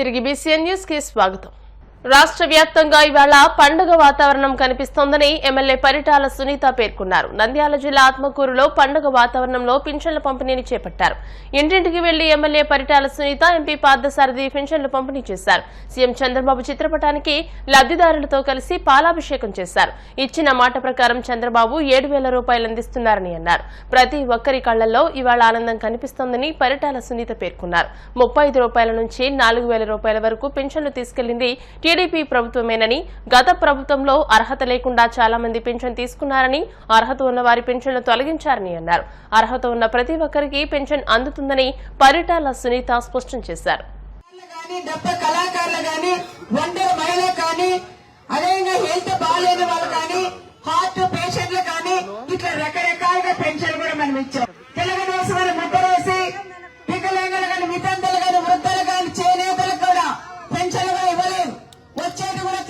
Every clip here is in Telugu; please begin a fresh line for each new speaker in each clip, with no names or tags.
తిరిగి బీసీఎన్ న్యూస్ కి స్వాగతం. రాష్ట్ర వ్యాప్తంగా ఇవాళ పండుగ వాతావరణం కనిపిస్తోందని ఎమ్మెల్యే పరిటాల సునీత పేర్కొన్నారు. నంద్యాల జిల్లా ఆత్మకూరులో పండుగ వాతావరణంలో పింఛన్ల పంపిణీని చేపట్టారు. ఇంటింటికి వెళ్లి ఎమ్మెల్యే పరిటాల సునీత, ఎంపీ పార్థసారథి పింఛన్లు పంపిణీ చేశారు. సీఎం చంద్రబాబు చిత్రపటానికి లబ్దిదారులతో కలిసి పాలాభిషేకం చేశారు. ఇచ్చిన మాట ప్రకారం చంద్రబాబు 7,000 రూపాయలు అందిస్తున్నారని అన్నారు. ప్రతి ఒక్కరి కళ్లలో ఇవాళ ఆనందం కనిపిస్తోందని పరిటాల సునీత పేర్కొన్నారు. 35 రూపాయల నుంచి 4,000 రూపాయల వరకు పింఛన్లు తీసుకెళ్లింది టీడీపీ ప్రభుత్వమేనని, గత ప్రభుత్వంలో అర్హత లేకుండా చాలా మంది పింఛన్ తీసుకున్నారని, అర్హత ఉన్న వారి పింఛన్లు తొలగించారని అన్నారు. అర్హత ఉన్న ప్రతి ఒక్కరికి పింఛన్ అందుతుందని పరిటాల సునీత స్పష్టం చేశారు.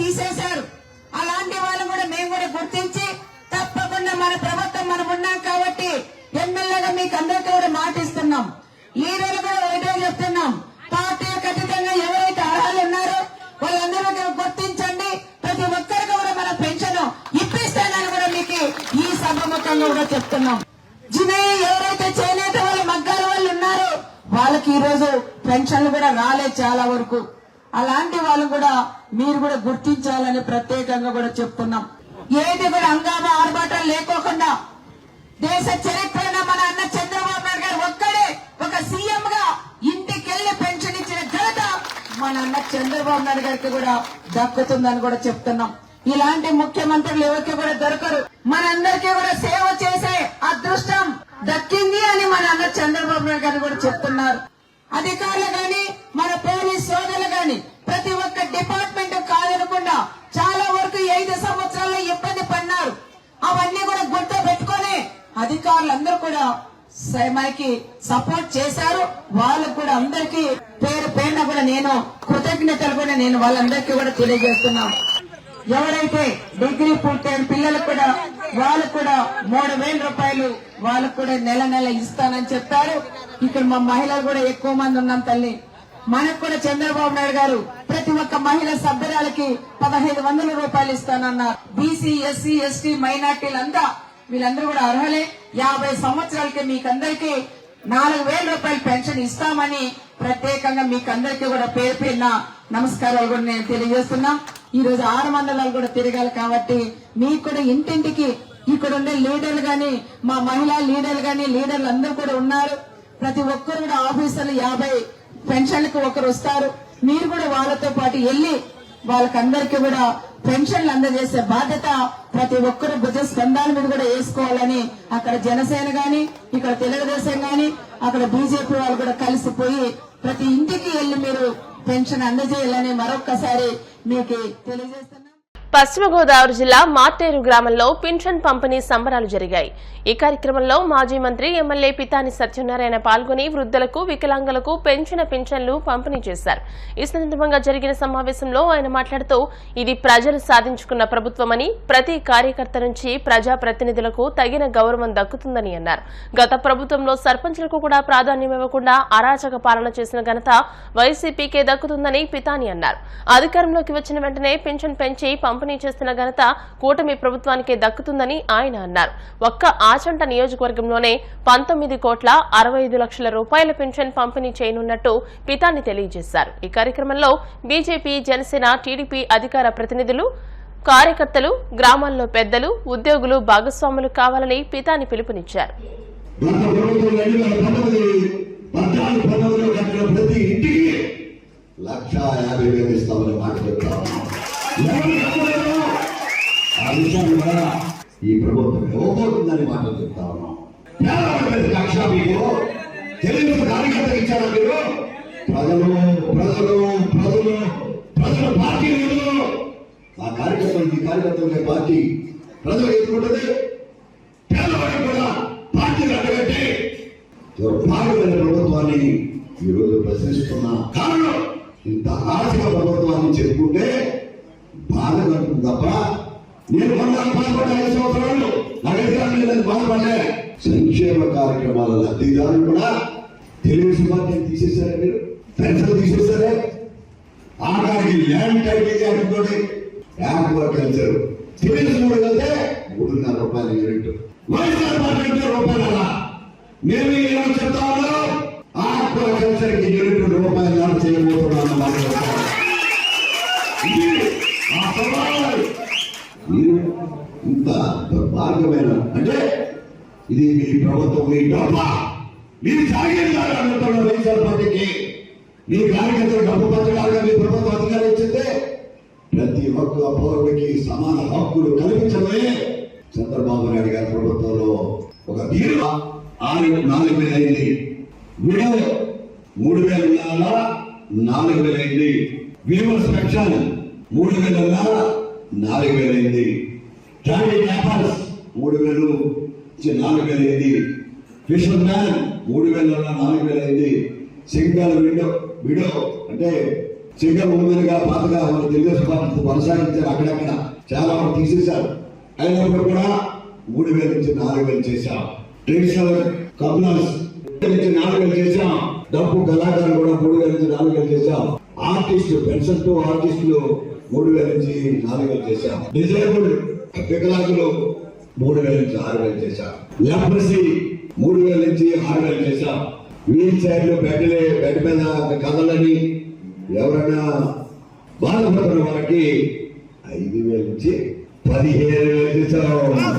తీసేశారు. అలాంటి వాళ్ళు కూడా మేము కూడా గుర్తించి తప్పకుండా మన ప్రభుత్వం మనం ఉన్నాం కాబట్టి ఎమ్మెల్యేగా మీకు అందరికీ కూడా మాటిస్తున్నాం. లీడర్లు కూడా ఒకటే చెప్తున్నాం, పార్టీ ఖచ్చితంగా ఎవరైతే అర్హులు ఉన్నారో వాళ్ళందరూ గుర్తించండి. ప్రతి ఒక్కరికి కూడా మన పెన్షన్ ఇప్పిస్తానని కూడా మీకు ఈ సభముఖంగా కూడా చెప్తున్నాం. ఎవరైతే చేనేత వాళ్ళు మగ్గాల వాళ్ళు ఉన్నారో వాళ్ళకి ఈ రోజు పెన్షన్లు కూడా రాలేదు చాలా వరకు. అలాంటి వాళ్ళు కూడా మీరు కూడా గుర్తించాలని ప్రత్యేకంగా కూడా చెప్తున్నాం. ఏది కూడా హంగామా ఆర్భాటం లేకోకుండా దేశ చరిత్రలో మన అన్న చంద్రబాబు నాయుడు గారు ఒక్కడే ఒక సీఎం గా ఇంటికెళ్లి పెన్షన్ ఇచ్చిన ఘనత మన అన్న చంద్రబాబు నాయుడు గారికి కూడా దక్కుతుందని కూడా చెప్తున్నాం. ఇలాంటి ముఖ్యమంత్రులు ఎవరికి కూడా దొరకరు. మనందరికీ కూడా సేవ చేసే అదృష్టం దక్కింది అని మన అన్న చంద్రబాబు నాయుడు గారు కూడా చెప్తున్నారు. అధికారులు గాని మన పోలీస్ సోదరులు గాని ప్రతి ఒక్క డిపార్ట్మెంట్ కాదనకుండా చాలా వరకు 5 సంవత్సరాల్లో ఇబ్బంది పడినారు. అవన్నీ కూడా గుర్తు పెట్టుకుని అధికారులందరూ కూడా మనకి సపోర్ట్ చేశారు. వాళ్ళకు కూడా అందరికీ పేరున కూడా నేను కృతజ్ఞతలు కూడా నేను వాళ్ళందరికీ కూడా తెలియజేస్తున్నాను. ఎవరైతే డిగ్రీ పూర్తయిన పిల్లలకు కూడా వాళ్ళకు కూడా 3,000 రూపాయలు వాళ్ళకు కూడా నెల నెల ఇస్తానని చెప్పారు. ఇక్కడ మా మహిళలు కూడా ఎక్కువ మంది ఉన్నాం తల్లి. మనకు కూడా చంద్రబాబు నాయుడు గారు ప్రతి ఒక్క మహిళ సభ్యురాలకి 1,500 రూపాయలు ఇస్తానన్నారు. బీసీ, ఎస్సీ, ఎస్టీ, మైనార్టీలంతా వీళ్ళందరూ కూడా అర్హులే. 50 సంవత్సరాలకి మీకందరికీ 4,000 రూపాయలు పెన్షన్ ఇస్తామని ప్రత్యేకంగా మీకందరికీ కూడా పేరు పేరున నమస్కారాలు కూడా నేను తెలియజేస్తున్నా. ఈ రోజు 6 మండలాలు కూడా తిరగాలి కాబట్టి మీకు కూడా ఇంటింటికి ఇక్కడ ఉండే లీడర్లు గాని, మా మహిళా లీడర్లు గాని, లీడర్లు అందరూ కూడా ఉన్నారు. ప్రతి ఒక్కరు కూడా ఆఫీసర్లు 50 పెన్షన్లకు ఒకరు వస్తారు. మీరు కూడా వాళ్ళతో పాటు వెళ్లి వాళ్ళకందరికీ కూడా పెన్షన్లు అందజేసే బాధ్యత ప్రతి ఒక్కరు భుజ స్కంధాల మీద కూడా వేసుకోవాలని అక్కడ జనసేన గాని, ఇక్కడ తెలుగుదేశం గాని, అక్కడ బీజేపీ వాళ్ళు కూడా కలిసిపోయి ప్రతి ఇంటికి వెళ్లి మీరు పెన్షన్ అందజేయాలని మరొక్కసారి మీకు తెలియజేస్తున్నా.
పశ్చిమ గోదావరి జిల్లా మార్టేరు గ్రామంలో పింఛన్ పంపిణీ సంబరాలు జరిగాయి. ఈ కార్యక్రమంలో మాజీ మంత్రి ఎమ్మెల్యే పితాని సత్యనారాయణ పాల్గొని వృద్ధులకు, వికలాంగులకు పెంచిన పింఛన్లు పంపిణీ చేశారు. ఈ సందర్భంగా జరిగిన సమావేశంలో ఆయన మాట్లాడుతూ, ఇది ప్రజలు సాధించుకున్న ప్రభుత్వమని, ప్రతి కార్యకర్త నుంచి ప్రజాప్రతినిధులకు తగిన గౌరవం దక్కుతుందని అన్నారు. గత ప్రభుత్వంలో సర్పంచ్లకు కూడా ప్రాధాన్యం ఇవ్వకుండా అరాచక పాలన చేసిన ఘనత వైసీపీకే దక్కుతుందని పితాని అన్నారు. అధికారంలోకి వచ్చిన వెంటనే పింఛన్ పెంచి పంపిణీ చేస్తున్న ఘనత కూటమి ప్రభుత్వానికే దక్కుతుందని ఆయన అన్నారు. ఒక్క ఆచంట నియోజకవర్గంలోనే 19,65,00,000 రూపాయల పెన్షన్ పంపిణీ చేయనున్నట్టు పితాని తెలియజేశారు. ఈ కార్యక్రమంలో బీజేపీ, జనసేన, టీడీపీ అధికార ప్రతినిధులు, కార్యకర్తలు, గ్రామాల్లో పెద్దలు, ఉద్యోగులు భాగస్వాములు కావాలని పితాని పిలుపునిచ్చారు.
ఈ ప్రభుత్వం ఇవ్వబోతుందని మాటలు చెప్తా ఉన్నాం. కక్ష మీకు తెలుగు కార్యకర్తలు ఇచ్చారా? మీరు ప్రజలు పార్టీ ఆ కార్యకర్తలకి పార్టీ ప్రజలు ఎదుర్కొంటుంది. పేదవాడికి కూడా పార్టీలు అడ్డగట్టి దుర్భాగ్యమైన ప్రభుత్వాన్ని ఈ రోజు ప్రశ్నిస్తున్న కారణం ఇంత ఆర్థిక ప్రభుత్వాన్ని చెప్పుకుంటే బాధ కలుగుతుంది తప్ప నేను బాధపడ్డ 5 సంవత్సరాలు నాకు బాధపడలే. సంక్షేమ కార్యక్రమాల లబ్ధిదారులు కూడా తెలుగుదేశం పార్టీని తీసేశారే, మీరు పెన్షన్ తీసేశారే. దానికి ల్యాండ్ టైటిల్ అనుకోండి, ఆక్వాకల్చర్ తెలిసిన వెళ్తే 3.5 రూపాయల యూనిట్, వైఎస్ఆర్ పార్టీ రూపాయల. మేము ఇలా చెప్తా ఉన్నాం, ఆక్వాకల్చర్ కి యూనిట్ రూపాయలు చేయబోతున్నాం. ఇంత దుర్మార్గమైన అంటే ఇది మీ ప్రభుత్వం, మీ డబ్బా, మీరు జాగ్రత్త వైఎస్ఆర్ పార్టీకి మీ కార్యకర్తలు డబ్బు పంచడానికి మీ ప్రభుత్వం అధికారం ఇచ్చిందే. ప్రతి ఒక్క పౌరుడికి సమాన హక్కులు కల్పించడమే చంద్రబాబు నాయుడు గారి ప్రభుత్వంలో ఒక తీరు. 4,000 అయింది, విడో 3,000 ఉన్నారా, 4,000 అయింది. వీవర్స్ పెన్షన్ 3,000 ఉన్నా 4,000 అయింది. ట్రాఫిక్ వ్యాపార్స్ 3,000 4,000 అయింది. ఫిషర్ మ్యాన్ 3,000 ఉన్నా 4,000 అయింది. సింగల్ విడో అంటే సింగల్ ఉమెన్ గా పాతగా మన తెలుగుదేశం పార్టీ కొనసాగించారు, అక్కడక్కడ చాలా మంది తీసేశారు. అయినప్పుడు కూడా 3,000 నుంచి 4,000 చేశాం. ట్రెడిషనల్ కపుల్స్ నుంచి 4,000 చేశాం. డబ్బు కళాకారులు కూడా 3,000 నుంచి 4,000 చేశాం. ఆర్టిస్ట్ పెన్షన్ టు ఆర్టిస్టులు 3,000 నుంచి 4,000 చేశాం. డిజేబుల్డ్ వికలాంగులు 3,000 నుంచి 6,000 చేశాం. లెప్రసీ 3,000 నుంచి 6,000 చేశాం. వీల్ చైర్లు బెడ్ మీద కదలని ఎవరైనా బాధపడుతున్న వాళ్ళకి 5,000 నుంచి 17,000 చేశాం.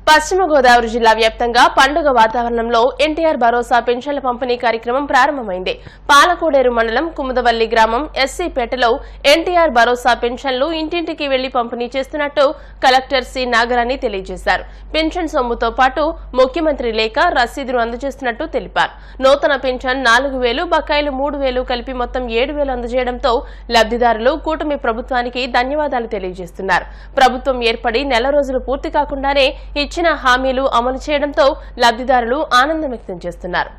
పశ్చిమ గోదావరి జిల్లా వ్యాప్తంగా పండుగ వాతావరణంలో ఎన్టీఆర్ భరోసా పెన్షన్ల పంపిణీ కార్యక్రమం ప్రారంభమైంది. పాలకోడేరు మండలం కుముదవల్లి గ్రామం ఎస్సీపేటలో ఎన్టీఆర్ భరోసా పెన్షన్లు ఇంటింటికి వెళ్లి పంపిణీ చేస్తున్నట్టు కలెక్టర్ సి నాగరాణి తెలియజేశారు. పెన్షన్ సొమ్ముతో పాటు ముఖ్యమంత్రి లేఖ రసీదును అందజేస్తున్నట్టు తెలిపారు. నూతన పెన్షన్ 4,000, బకాయిలు 3,000 కలిపి మొత్తం 7,000 అందజేయడంతో లబ్దిదారులు కూటమి ప్రభుత్వానికి ధన్యవాదాలు తెలియజేస్తున్నారు. ప్రభుత్వం ఏర్పడి నెల రోజులు పూర్తి కాకుండానే ఇచ్చిన హామీలు అమలు చేయడంతో లబ్దిదారులు ఆనందం వ్యక్తం చేస్తున్నారు.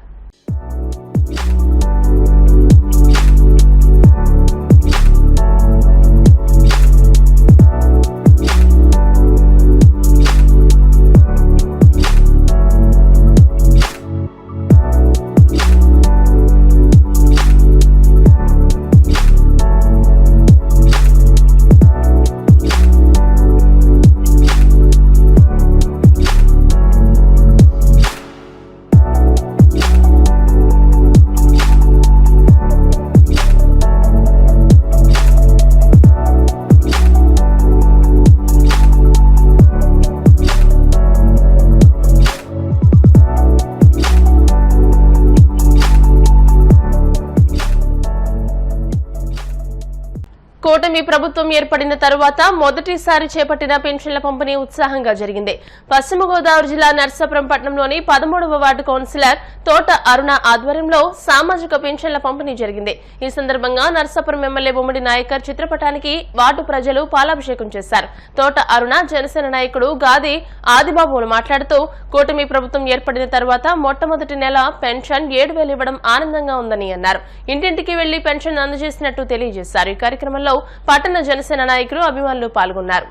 కూటమి ప్రభుత్వం ఏర్పడిన తరువాత మొదటిసారి చేపట్టిన పెన్షన్ల పంపిణీ ఉత్సాహంగా జరిగింది. పశ్చిమ గోదావరి జిల్లా నర్సాపురం పట్టణంలోని 13వ వార్డు కౌన్సిలర్ తోట అరుణ ఆధ్వర్యంలో సామాజిక పెన్షన్ల పంపిణీ జరిగింది. ఈ సందర్భంగా నర్సాపురం ఎమ్మెల్యే బొమ్మడి నాయకర్ చిత్రపటానికి వార్డు ప్రజలు పాలాభిషేకం చేశారు. తోట అరుణ జనసేన నాయకుడు గాది ఆదిబాబులు మాట్లాడుతూ కూటమి ప్రభుత్వం ఏర్పడిన తర్వాత మొట్టమొదటి నెల పెన్షన్ 7,000 ఇవ్వడం ఆనందంగా ఉందని అన్నారు. ఇంటింటికి వెళ్లి పెన్షన్ అందజేసినట్టు తెలియజేశారు. ఈ కార్యక్రమంలో పట్టణ జనసేన నాయకులు అభిమానులు పాల్గొన్నారు.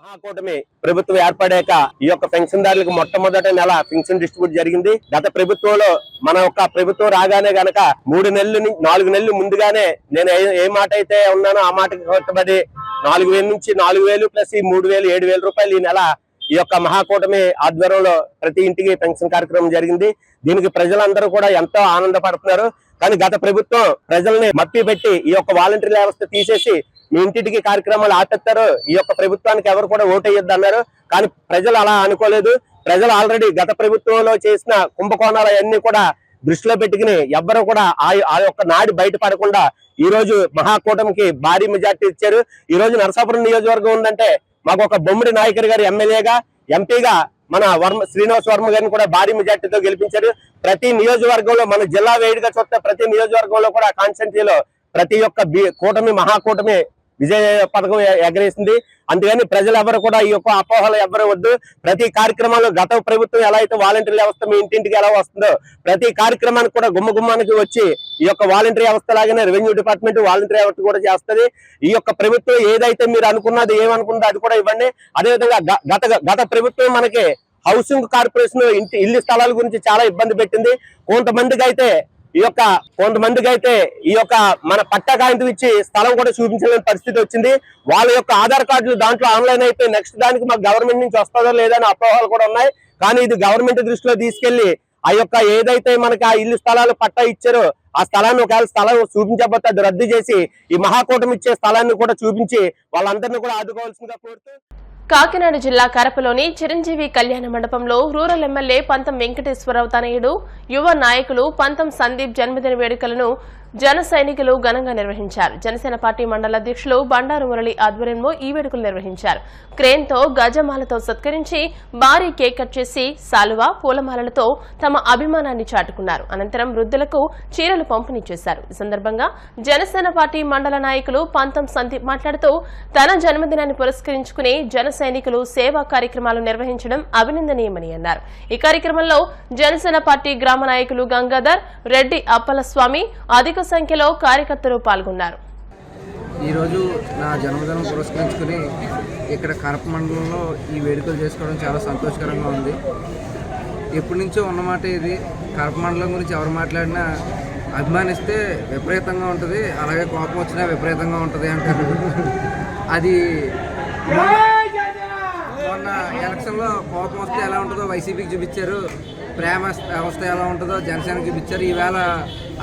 మహాకూటమి ప్రభుత్వం ఏర్పడాక ఈ యొక్క పెన్షన్దారులకు మొట్టమొదటి నెల పెన్షన్ డిస్ట్రిబ్యూట్ జరిగింది. గత ప్రభుత్వంలో మన యొక్క ప్రభుత్వం రాగానే గనక 3 నెలలు 4 నెలలు ముందుగానే నేను ఏ మాట అయితే ఉన్నానో ఆ మాటకి కట్టుబడి 4,000 నుంచి 4,000 ప్లస్ ఈ 3,000 7,000 రూపాయలు ఈ నెల ఈ యొక్క మహాకూటమి ఆధ్వర్యంలో ప్రతి ఇంటికి పెన్షన్ కార్యక్రమం జరిగింది. దీనికి ప్రజలందరూ కూడా ఎంతో ఆనందపడుతున్నారు. కానీ గత ప్రభుత్వం ప్రజల్ని మప్పి పెట్టి ఈ యొక్క వాలంటీర్ వ్యవస్థ తీసేసి మీ ఇంటింటికి కార్యక్రమాలు ఆపేస్తారు, ఈ యొక్క ప్రభుత్వానికి ఎవరు కూడా ఓటేయొద్దు అన్నారు. కానీ ప్రజలు అలా అనుకోలేదు. ప్రజలు ఆల్రెడీ గత ప్రభుత్వంలో చేసిన కుంభకోణాలు అన్ని కూడా దృష్టిలో పెట్టుకుని ఎవ్వరూ కూడా ఆ యొక్క నాడి బయటపడకుండా ఈ రోజు మహాకూటమికి భారీ మెజార్టీ ఇచ్చారు. ఈ రోజు నరసాపురం నియోజకవర్గం ఉందంటే మాకు ఒక బొమ్మడి నాయకర్ గారు ఎమ్మెల్యేగా, ఎంపీగా మన శ్రీనివాస్ వర్మ గారిని కూడా భారీ మెజార్టీతో గెలిపించారు. ప్రతి నియోజకవర్గంలో మన జిల్లా వేడిగా చూస్తే ప్రతి నియోజకవర్గంలో కూడా కాన్స్టిట్యూన్సీలో ప్రతి ఒక్క కూటమి మహాకూటమి విజయ పథకం ఎగరేసింది. అందుకని ప్రజలు ఎవరు కూడా ఈ యొక్క అపోహలు ఎవరు వద్దు. ప్రతి కార్యక్రమాలు గత ప్రభుత్వం ఎలా అయితే వాలంటీర్ వ్యవస్థ మీ ఇంటింటికి ఎలా వస్తుందో ప్రతి కార్యక్రమానికి కూడా గుమ్మగుమ్మానికి వచ్చి ఈ యొక్క వాలంటీర్ వ్యవస్థ లాగానే రెవెన్యూ డిపార్ట్మెంట్ వాలంటీర్ వ్యవస్థ కూడా చేస్తుంది. ఈ యొక్క ప్రభుత్వం ఏదైతే మీరు అనుకున్నది ఏమనుకుందో అది కూడా ఇవ్వండి. అదేవిధంగా గత ప్రభుత్వం మనకి హౌసింగ్ కార్పొరేషన్ ఇల్లు స్థలాల గురించి చాలా ఇబ్బంది పెట్టింది. కొంతమందికి అయితే ఈ యొక్క కొంతమందికి అయితే ఈ యొక్క మన పట్టా కాగితం ఇచ్చి స్థలం కూడా చూపించలేని పరిస్థితి వచ్చింది. వాళ్ళ యొక్క ఆధార్ కార్డులు దాంట్లో ఆన్లైన్ అయితే నెక్స్ట్ దానికి మాకు గవర్నమెంట్ నుంచి వస్తుందో లేదని అపోహలు కూడా ఉన్నాయి. కానీ ఇది గవర్నమెంట్ దృష్టిలో తీసుకెళ్లి ఆ యొక్క ఏదైతే మనకి ఆ ఇల్లు స్థలాలు పట్టా ఇచ్చారో ఆ స్థలాన్ని ఒకవేళ స్థలం చూపించకపోతే అది రద్దు చేసి ఈ మహాకూటమి ఇచ్చే స్థలాన్ని కూడా చూపించి వాళ్ళందరినీ కూడా ఆదుకోవాల్సిందిగా కోరుతూ
కాకినాడ జిల్లా కరపలోని చిరంజీవి కళ్యాణ మండపంలో రూరల్ ఎమ్మెల్యే పంతం వెంకటేశ్వరరావు తనయుడు యువ నాయకులు పంతం సందీప్ జన్మదిన వేడుకలను జన సైనికులు ఘనంగా నిర్వహించారు. జనసేన పార్టీ మండల అధ్యక్షులు బండారు మురళి ఆధ్వర్యంలో ఈ వేడుకలు నిర్వహించారు. క్రేన్ తో గజమాలతో సత్కరించి భారీ కేక్ కట్ చేసి సాలువా పూలమాలలతో తమ అభిమానాన్ని చాటుకున్నారు. అనంతరం వృద్ధులకు చీరలు పంపిణీ చేశారు. ఈ సందర్భంగా జనసేన పార్టీ మండల నాయకులు పంతం సందీప్ మాట్లాడుతూ తన జన్మదినాన్ని పురస్కరించుకుని జన సైనికులు సేవా కార్యక్రమాలు నిర్వహించడం అభినందనీయమని అన్నారు. ఈ కార్యక్రమంలో జనసేన పార్టీ గ్రామ నాయకులు గంగాధర్ రెడ్డి అప్పలస్వామి అధిక సంఖ్యలో కార్యకర్తలు పాల్గొన్నారు.
ఈరోజు నా జన్మదినం పురస్కరించుకుని ఇక్కడ కరప మండలంలో ఈ వేడుకలు చేసుకోవడం చాలా సంతోషకరంగా ఉంది. ఎప్పటి నుంచో ఉన్నమాట ఇది. కరప మండలం గురించి ఎవరు మాట్లాడినా అభిమానిస్తే విపరీతంగా ఉంటుంది, అలాగే కోపం వచ్చినా విపరీతంగా ఉంటుంది అంటారు. అది మొన్న ఎలక్షన్లో కోపం వస్తే ఎలా ఉంటుందో వైసీపీకి చూపించారు, ప్రేమ వస్తే ఎలా ఉంటుందో జనసేనకి చూపించారు. ఈవేళ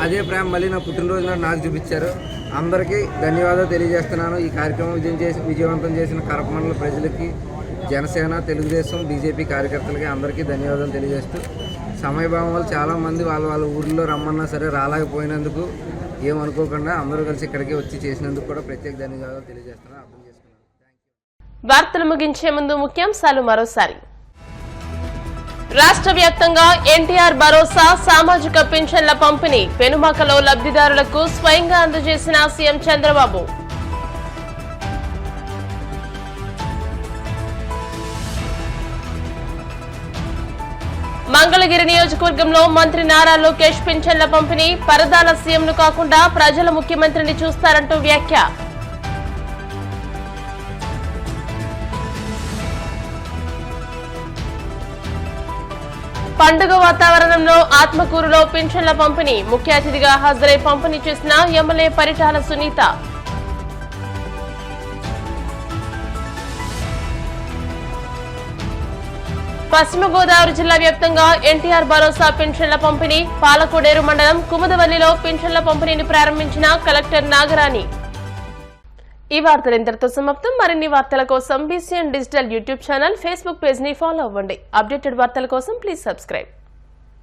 అదే ప్రేమ మళ్ళీ నా పుట్టినరోజు నాడు నాకు చూపించారు. అందరికీ ధన్యవాదాలు తెలియజేస్తున్నాను. ఈ కార్యక్రమం విజయవంతం చేసిన కరప మండల ప్రజలకి, జనసేన, తెలుగుదేశం, బీజేపీ కార్యకర్తలకి అందరికీ ధన్యవాదాలు తెలియజేస్తూ, సమయభావం వల్ల చాలామంది వాళ్ళ ఊళ్ళో రమ్మన్నా సరే రాలేకపోయినందుకు ఏమనుకోకుండా అందరూ కలిసి ఇక్కడికి వచ్చి చేసినందుకు కూడా ప్రత్యేక ధన్యవాదాలు తెలియజేస్తున్నాను. అర్థం చేసుకున్నాను.
వార్తలు ముగించే ముందు ముఖ్యాంశాలు మరోసారి. రాష్ట్ర వ్యాప్తంగా ఎన్టీఆర్ భరోసా సామాజిక పింఛన్ల పంపిణీ, పెనుమాకలో లబ్ధిదారులకు స్వయంగా అందజేసిన సీఎం చంద్రబాబు. మంగళగిరి నియోజకవర్గంలో మంత్రి నారా లోకేష్ పింఛన్ల పంపిణీ, పరదాల సీఎంను కాకుండా ప్రజల ముఖ్యమంత్రిని చూస్తారంటూ వ్యాఖ్య. పండుగ వాతావరణంలో ఆత్మకూరులో పింఛన్ల పంపిణీ, ముఖ్య అతిథిగా హాజరై పంపిణీ చేసిన ఎమ్మెల్యే పరిటాల సునీత. పశ్చిమ గోదావరి జిల్లా వ్యాప్తంగా ఎన్టీఆర్ భరోసా పింఛన్ల పంపిణీ, పాలకోడేరు మండలం కుముదవల్లిలో పింఛన్ల పంపిణీని ప్రారంభించిన కలెక్టర్ నాగరాణి. ఈ వార్తలు ఇంతటితో సమాప్తం. మరిన్ని వార్తల కోసం BCN digital YouTube channel, Facebook page ని ఫాలో అవ్వండి. అప్డేటెడ్ వార్తల కోసం ప్లీజ్ సబ్స్క్రైబ్.